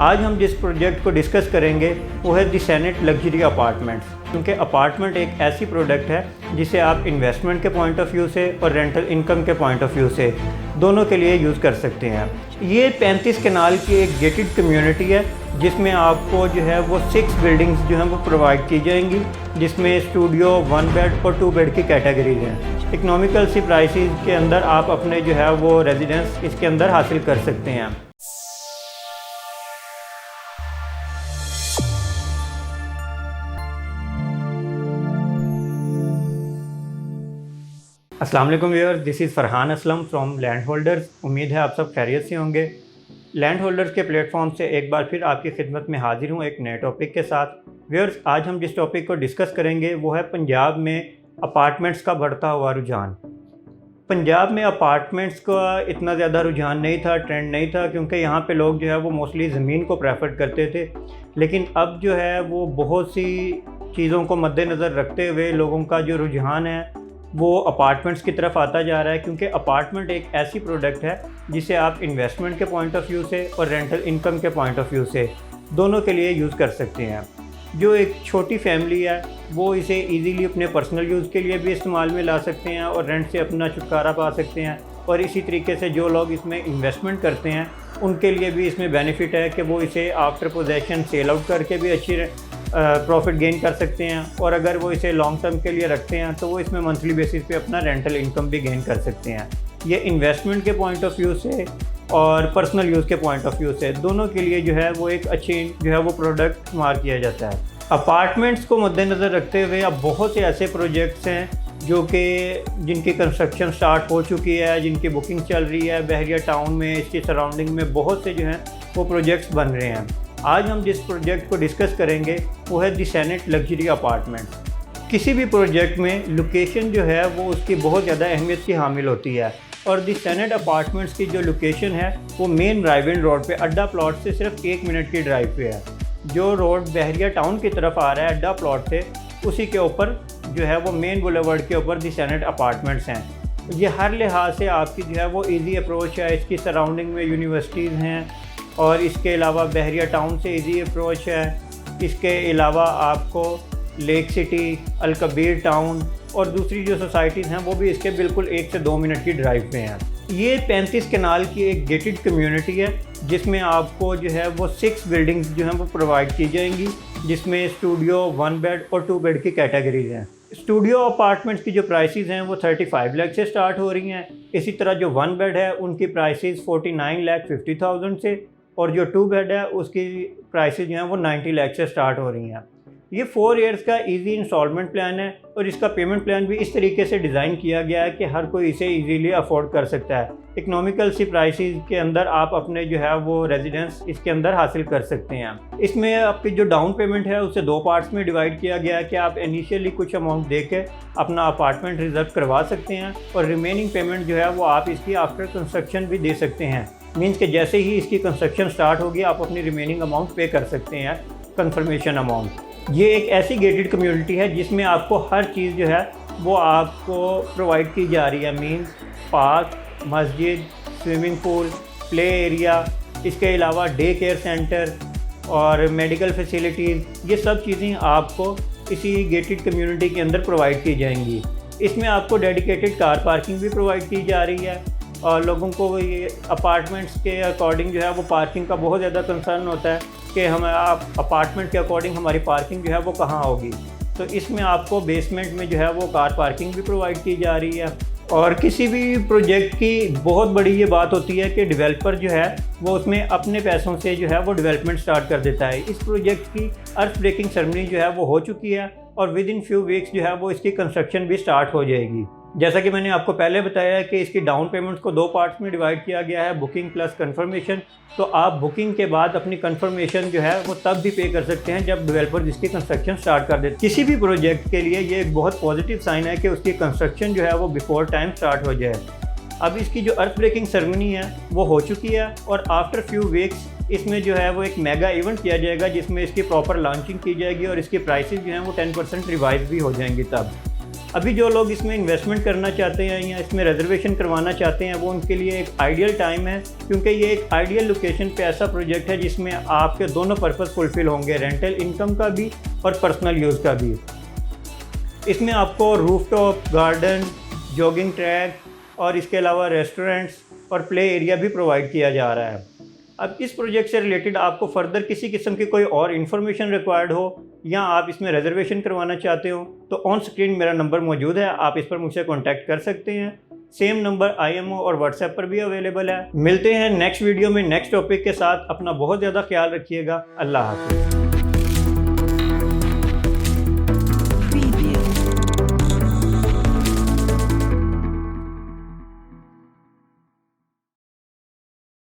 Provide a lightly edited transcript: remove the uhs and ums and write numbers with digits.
आज हम जिस प्रोजेक्ट को डिस्कस करेंगे वो है दी सेनेट लग्जरी अपार्टमेंट्स, क्योंकि अपार्टमेंट एक ऐसी प्रोडक्ट है जिसे आप इन्वेस्टमेंट के पॉइंट ऑफ व्यू से और रेंटल इनकम के पॉइंट ऑफ व्यू से दोनों के लिए यूज़ कर सकते हैं। ये 35 कनाल की एक गेटेड कम्युनिटी है जिसमें आपको जो है वो 6 बिल्डिंग्स जो हैं वो प्रोवाइड की जाएंगी, जिसमें स्टूडियो, 1 बेड और 2 बेड की कैटेगरीज हैं। इकोनॉमिकल सी प्राइसेस के अंदर आप अपने जो है वो रेजिडेंस इसके अंदर हासिल कर सकते हैं। अस्सलाम वालेकुम viewers, this is Farhan Aslam from land holders. उम्मीद है आप सब खैरियत से होंगे। लैंड होल्डर्स के प्लेटफॉर्म से एक बार फिर आपकी खिदमत में हाजिर हूँ एक नए टॉपिक के साथ। व्यूअर्स, आज हम जिस टॉपिक को डिस्कस करेंगे वो है पंजाब में अपार्टमेंट्स का बढ़ता हुआ रुझान। पंजाब में अपार्टमेंट्स का इतना ज़्यादा रुझान नहीं था, ट्रेंड नहीं था, क्योंकि यहाँ पे लोग जो है वो मोस्टली ज़मीन को प्रेफर करते थे। लेकिन अब जो है वो बहुत सी चीज़ों को मद्देनज़र रखते हुए लोगों का जो रुझान है वो अपार्टमेंट्स की तरफ आता जा रहा है, क्योंकि अपार्टमेंट एक ऐसी प्रोडक्ट है जिसे आप इन्वेस्टमेंट के पॉइंट ऑफ व्यू से और रेंटल इनकम के पॉइंट ऑफ व्यू से दोनों के लिए यूज़ कर सकते हैं। जो एक छोटी फैमिली है वो इसे इजीली अपने पर्सनल यूज़ के लिए भी इस्तेमाल में ला सकते हैं और रेंट से अपना छुटकारा पा सकते हैं। और इसी तरीके से जो लोग इसमें इन्वेस्टमेंट करते हैं उनके लिए भी इसमें बेनिफिट है कि वो इसे आफ्टर पोजेशन सेल आउट करके भी अच्छी प्रॉफिट गेन कर सकते हैं। और अगर वो इसे लॉन्ग टर्म के लिए रखते हैं तो वो इसमें मंथली बेसिस पे अपना रेंटल इनकम भी गेन कर सकते हैं। ये इन्वेस्टमेंट के पॉइंट ऑफ व्यू से और पर्सनल यूज़ के पॉइंट ऑफ व्यू से दोनों के लिए जो है वो एक अच्छी जो है वो प्रोडक्ट इस्तेमाल किया जाता है। अपार्टमेंट्स को मद्देनज़र रखते हुए अब बहुत से ऐसे प्रोजेक्ट्स हैं जो कि जिनकी कंस्ट्रक्शन स्टार्ट हो चुकी है, जिनकी बुकिंग चल रही है। बहरिया टाउन में, इसकी सराउंडिंग में बहुत से जो हैं वो प्रोजेक्ट्स बन रहे हैं। आज हम जिस प्रोजेक्ट को डिस्कस करेंगे वो है दी सेनेट लग्जरी अपार्टमेंट। किसी भी प्रोजेक्ट में लोकेशन जो है वो उसकी बहुत ज़्यादा अहमियत की हामिल होती है, और दी सेनेट अपार्टमेंट्स की जो लोकेशन है वो मेन रायविंड रोड पे अड्डा प्लॉट से सिर्फ 1 मिनट की ड्राइव पे है। जो रोड बहरिया टाउन की तरफ आ रहा है अड्डा प्लॉट से, उसी के ऊपर जो है वो मेन बुलेवर्ड के ऊपर दी सेनेट अपार्टमेंट्स हैं। ये हर लिहाज से आपकी जो है वो ईजी अप्रोच है। इसकी सराउंडिंग में यूनिवर्सिटीज़ हैं और इसके अलावा बहरिया टाउन से इजी अप्रोच है। इसके अलावा आपको लेक सिटी, अलकबीर टाउन और दूसरी जो सोसाइटीज़ हैं वो भी इसके बिल्कुल 1 से 2 मिनट की ड्राइव पे हैं। ये 35 कनाल की एक गेटेड कम्युनिटी है जिसमें आपको जो है वो 6 बिल्डिंग्स जो हैं वो प्रोवाइड की जाएंगी, जिसमें स्टूडियो, 1 बेड और 2 बेड की कैटेगरीज हैं। स्टूडियो अपार्टमेंट्स की जो प्राइसेस हैं वो 35 लाख से स्टार्ट हो रही हैं। इसी तरह जो 1 बेड है उनकी प्राइसेस 49,50,000 से, और जो 2 बेड है उसकी प्राइसेस जो हैं वो 90 लाख से स्टार्ट हो रही हैं। ये 4 ईयर्स का इजी इंस्टॉलमेंट प्लान है और इसका पेमेंट प्लान भी इस तरीके से डिज़ाइन किया गया है कि हर कोई इसे इजीली अफोर्ड कर सकता है। इकोनॉमिकल सी प्राइसेस के अंदर आप अपने जो है वो रेजिडेंस इसके अंदर हासिल कर सकते हैं। इसमें आपकी जो डाउन पेमेंट है उसे 2 पार्ट्स में डिवाइड किया गया है कि आप इनिशियली कुछ अमाउंट दे के अपना अपार्टमेंट रिजर्व करवा सकते हैं, और रिमेनिंग पेमेंट जो है वो आप इसकी आफ्टर कंस्ट्रक्शन भी दे सकते हैं। मीन्स कि जैसे ही इसकी कंस्ट्रक्शन स्टार्ट होगी आप अपनी रिमेनिंग अमाउंट पे कर सकते हैं, कंफर्मेशन अमाउंट। ये एक ऐसी गेटेड कम्युनिटी है जिसमें आपको हर चीज़ जो है वो आपको प्रोवाइड की जा रही है। मीन्स पार्क, मस्जिद, स्विमिंग पूल, प्ले एरिया, इसके अलावा डे केयर सेंटर और मेडिकल फैसिलिटीज़, ये सब चीज़ें आपको इसी गेटेड कम्युनिटी के अंदर प्रोवाइड की जाएंगी। इसमें आपको डेडिकेटेड कार पार्किंग भी प्रोवाइड की जा रही है, और लोगों को ये अपार्टमेंट्स के अकॉर्डिंग जो है वो पार्किंग का बहुत ज़्यादा कंसर्न होता है कि हम अपार्टमेंट के अकॉर्डिंग हमारी पार्किंग जो है वो कहाँ होगी। तो इसमें आपको बेसमेंट में जो है वो कार पार्किंग भी प्रोवाइड की जा रही है। और किसी भी प्रोजेक्ट की बहुत बड़ी ये बात होती है कि डेवलपर जो है वो उसमें अपने पैसों से जो है वो डेवलपमेंट स्टार्ट कर देता है। इस प्रोजेक्ट की अर्थ ब्रेकिंग सेरेमनी जो है वो हो चुकी है और विद इन फ्यू वीक्स जो है वो इसकी कंस्ट्रक्शन भी स्टार्ट हो जाएगी। जैसा कि मैंने आपको पहले बताया है कि इसकी डाउन पेमेंट्स को 2 पार्ट्स में डिवाइड किया गया है, बुकिंग प्लस कंफर्मेशन। तो आप बुकिंग के बाद अपनी कंफर्मेशन जो है वो तब भी पे कर सकते हैं जब डेवलपर इसकी कंस्ट्रक्शन स्टार्ट कर देते। किसी भी प्रोजेक्ट के लिए ये एक बहुत पॉजिटिव साइन है कि उसकी कंस्ट्रक्शन जो है वो बिफोर टाइम स्टार्ट हो जाए। अब इसकी जो अर्थ ब्रेकिंग सेरेमनी है वो हो चुकी है, और आफ्टर फ्यू वीक्स इसमें जो है वो एक मेगा इवेंट किया जाएगा जिसमें इसकी प्रॉपर लॉन्चिंग की जाएगी और इसकी प्राइसेस जो हैं वो 10% रिवाइज भी हो जाएंगी तब। अभी जो लोग इसमें इन्वेस्टमेंट करना चाहते हैं या इसमें रिजर्वेशन करवाना चाहते हैं वो उनके लिए एक आइडियल टाइम है, क्योंकि ये एक आइडियल लोकेशन पे ऐसा प्रोजेक्ट है जिसमें आपके दोनों पर्पस फुलफ़िल होंगे, रेंटल इनकम का भी और पर्सनल यूज़ का भी। इसमें आपको रूफटॉप, गार्डन, जॉगिंग ट्रैक और इसके अलावा रेस्टोरेंट्स और प्ले एरिया भी प्रोवाइड किया जा रहा है। अब इस प्रोजेक्ट से रिलेटेड आपको फर्दर किसी किस्म की कोई और इन्फॉर्मेशन रिक्वायर्ड हो या आप इसमें रिजर्वेशन करवाना चाहते हो तो ऑन स्क्रीन मेरा नंबर मौजूद है, आप इस पर मुझसे कॉन्टैक्ट कर सकते हैं। सेम नंबर IMO और व्हाट्सएप पर भी अवेलेबल है। मिलते हैं नेक्स्ट वीडियो में नेक्स्ट टॉपिक के साथ। अपना बहुत ज़्यादा ख्याल रखिएगा। अल्लाह हाफ़िज़।